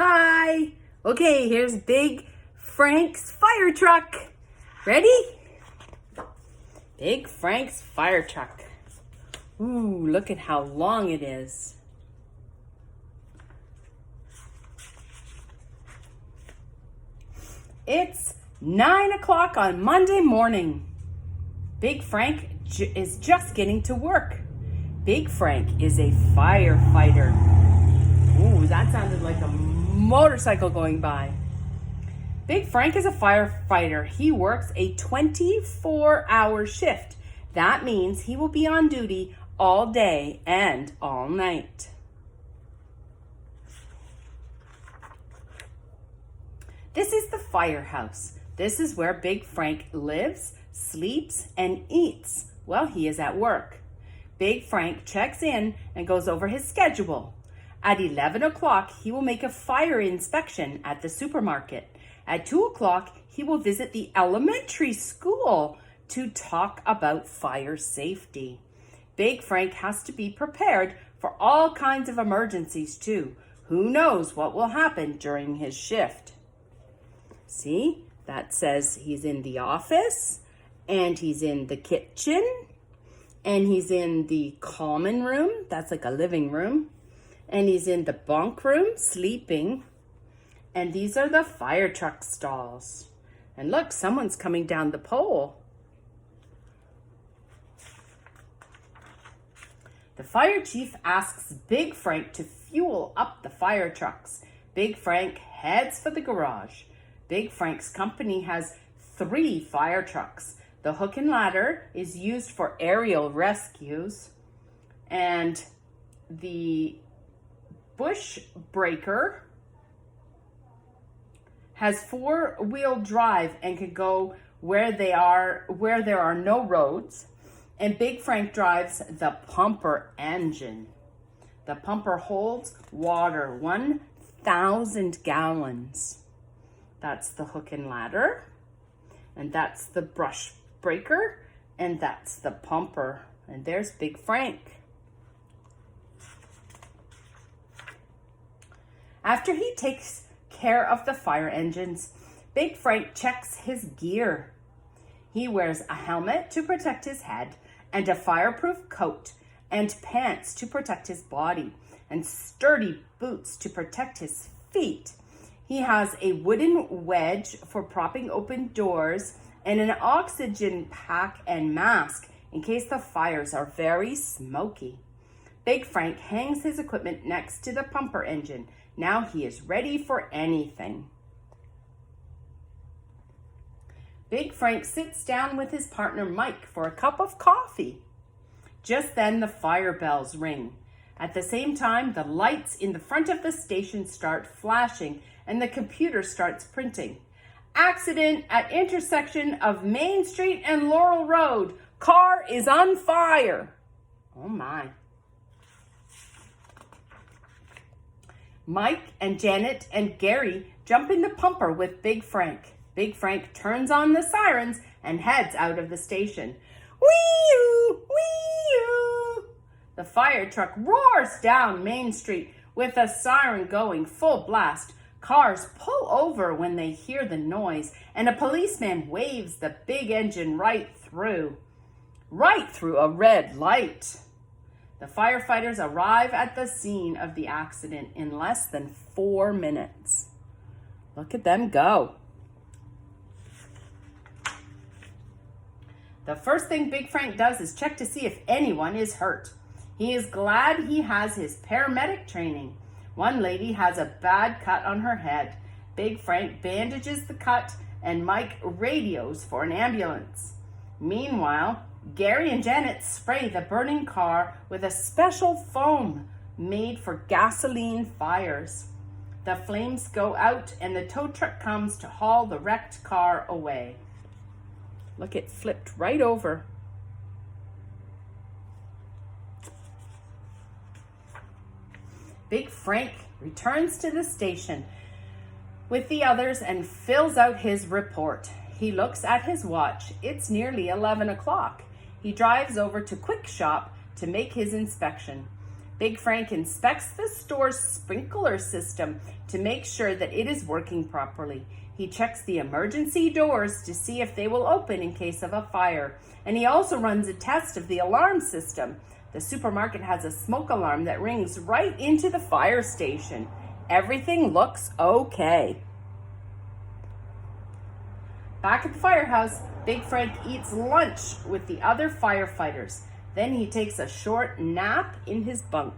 Hi. Okay, here's Big Frank's fire truck. Ready? Big Frank's fire truck. Ooh, look at how long it is. It's 9 o'clock on Monday morning. Big Frank is just getting to work. Big Frank is a firefighter. Ooh, that sounded like a motorcycle going by. Big Frank is a firefighter. He works a 24-hour shift. That means he will be on duty all day and all night. This is the firehouse. This is where Big Frank lives, sleeps, and eats while he is at work. Big Frank checks in and goes over his schedule. At 11 o'clock, he will make a fire inspection at the supermarket. At 2 o'clock, he will visit the elementary school to talk about fire safety. Big Frank has to be prepared for all kinds of emergencies too. Who knows what will happen during his shift? See, that says he's in the office, and he's in the kitchen, and he's in the common room. That's like a living room. And he's in the bunk room, sleeping. And these are the fire truck stalls. And look, someone's coming down the pole. The fire chief asks Big Frank to fuel up the fire trucks. Big Frank heads for the garage. Big Frank's company has 3 fire trucks. The hook and ladder is used for aerial rescues. And the bush breaker has 4-wheel drive and can go where there are no roads. And Big Frank drives the pumper engine. The pumper holds water, 1,000 gallons. That's the hook and ladder. And that's the brush breaker. And that's the pumper. And there's Big Frank. After he takes care of the fire engines, Big Frank checks his gear. He wears a helmet to protect his head and a fireproof coat and pants to protect his body and sturdy boots to protect his feet. He has a wooden wedge for propping open doors and an oxygen pack and mask in case the fires are very smoky. Big Frank hangs his equipment next to the pumper engine. Now he is ready for anything. Big Frank sits down with his partner Mike for a cup of coffee. Just then the fire bells ring. At the same time, the lights in the front of the station start flashing and the computer starts printing. Accident at intersection of Main Street and Laurel Road. Car is on fire. Oh my. Mike and Janet and Gary jump in the pumper with Big Frank. Big Frank turns on the sirens and heads out of the station. Wee-oo! Wee-oo! The fire truck roars down Main Street with a siren going full blast. Cars pull over when they hear the noise, and a policeman waves the big engine right through a red light. The firefighters arrive at the scene of the accident in less than 4 minutes. Look at them go. The first thing Big Frank does is check to see if anyone is hurt. He is glad he has his paramedic training. One lady has a bad cut on her head. Big Frank bandages the cut and Mike radios for an ambulance. Meanwhile, Gary and Janet spray the burning car with a special foam made for gasoline fires. The flames go out and the tow truck comes to haul the wrecked car away. Look, it flipped right over. Big Frank returns to the station with the others and fills out his report. He looks at his watch. It's nearly 11 o'clock. He drives over to Quick Shop to make his inspection. Big Frank inspects the store's sprinkler system to make sure that it is working properly. He checks the emergency doors to see if they will open in case of a fire. And he also runs a test of the alarm system. The supermarket has a smoke alarm that rings right into the fire station. Everything looks okay. Back at the firehouse, Big Frank eats lunch with the other firefighters. Then he takes a short nap in his bunk.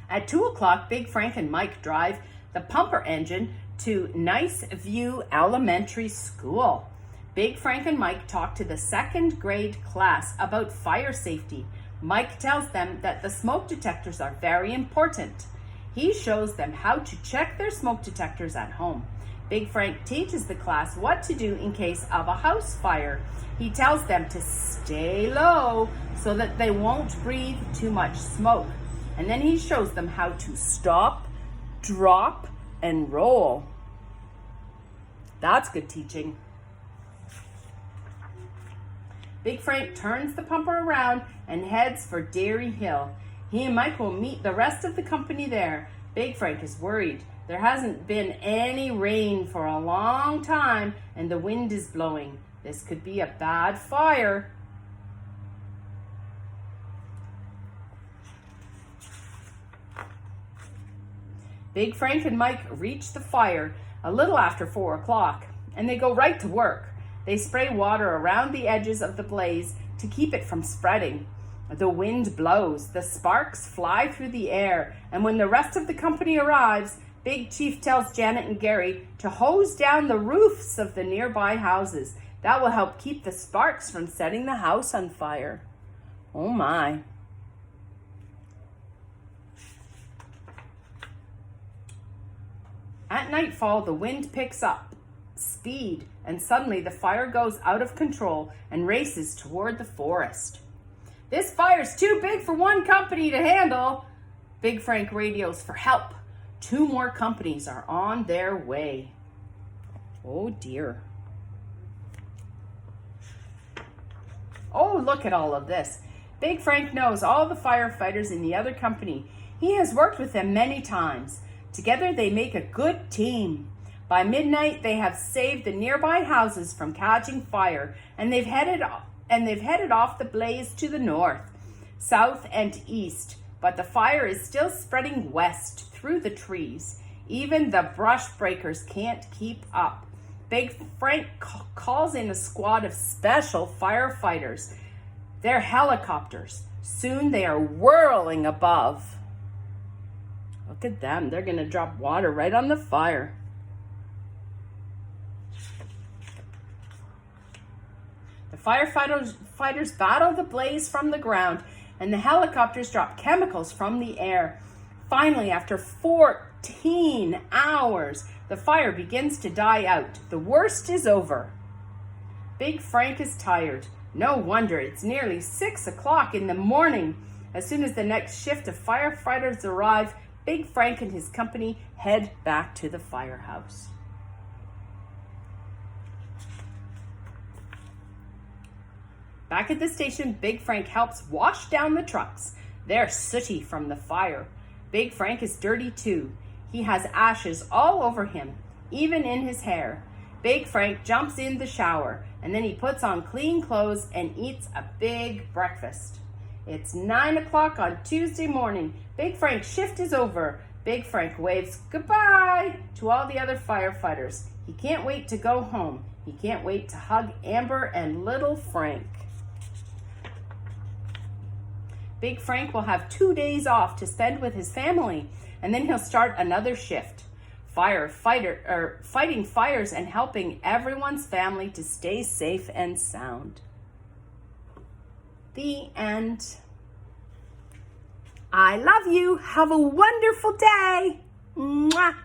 At 2 o'clock, Big Frank and Mike drive the pumper engine to Nice View Elementary School. Big Frank and Mike talk to the second grade class about fire safety. Mike tells them that the smoke detectors are very important. He shows them how to check their smoke detectors at home. Big Frank teaches the class what to do in case of a house fire. He tells them to stay low so that they won't breathe too much smoke. And then he shows them how to stop, drop, and roll. That's good teaching. Big Frank turns the pumper around and heads for Dairy Hill. He and Mike will meet the rest of the company there. Big Frank is worried. There hasn't been any rain for a long time and the wind is blowing. This could be a bad fire. Big Frank and Mike reach the fire a little after 4 o'clock, and they go right to work. They spray water around the edges of the blaze to keep it from spreading. The wind blows, the sparks fly through the air, and when the rest of the company arrives, Big Chief tells Janet and Gary to hose down the roofs of the nearby houses. That will help keep the sparks from setting the house on fire. Oh my. At nightfall, the wind picks up speed, and suddenly the fire goes out of control and races toward the forest. This fire's too big for one company to handle. Big Frank radios for help. 2 more companies are on their way. Oh dear. Oh, look at all of this. Big Frank knows all the firefighters in the other company. He has worked with them many times. Together they make a good team. By midnight, they have saved the nearby houses from catching fire, and they've headed off the blaze to the north, south, and east. But the fire is still spreading west through the trees. Even the brush breakers can't keep up. Big Frank calls in a squad of special firefighters. They're helicopters. Soon they are whirling above. Look at them. They're going to drop water right on the fire. The firefighters battle the blaze from the ground, and the helicopters drop chemicals from the air. Finally, after 14 hours, the fire begins to die out. The worst is over. Big Frank is tired. No wonder, it's nearly 6 o'clock in the morning. As soon as the next shift of firefighters arrive, Big Frank and his company head back to the firehouse. Back at the station, Big Frank helps wash down the trucks. They're sooty from the fire. Big Frank is dirty too. He has ashes all over him, even in his hair. Big Frank jumps in the shower, and then he puts on clean clothes and eats a big breakfast. It's 9 o'clock on Tuesday morning. Big Frank's shift is over. Big Frank waves goodbye to all the other firefighters. He can't wait to go home. He can't wait to hug Amber and little Frank. Big Frank will have 2 days off to spend with his family, and then he'll start another shift. Fighting fires and helping everyone's family to stay safe and sound. The end. I love you. Have a wonderful day. Mwah.